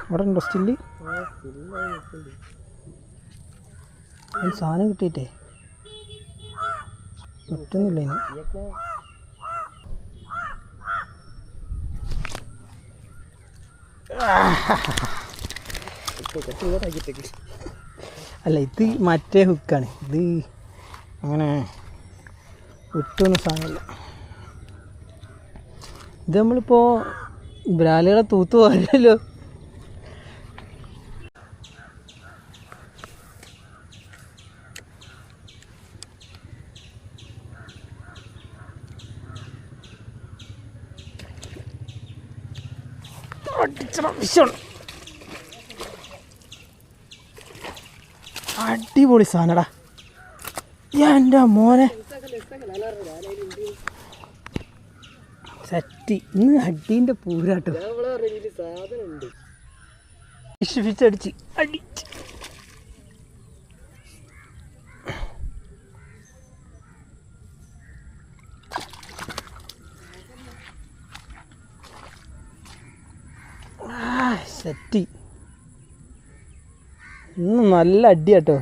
അവിടെ ഉണ്ടോ സ്റ്റില്ല്? സാധനം കിട്ടിയിട്ടേ കിട്ടുന്നില്ല ഇനി. അല്ല, ഇത് മറ്റേ ഹുക്കാണ്. ഇത് അങ്ങനെ വിട്ടൊന്നും സാധനമില്ല. ഇത് നമ്മളിപ്പോൾ ബ്രാലുകളെ തൂത്ത് പോരല്ലോ. അടിപൊളി സാധനടാ എൻ്റെ മോനെ. സെറ്റ് ഇന്ന് അടീൻ്റെ പൂരാട്ടോ. ഫിഷടിച്ച് അടിച്ച് സെറ്റ്. ഇന്ന് നല്ല അടിയാട്ടോ.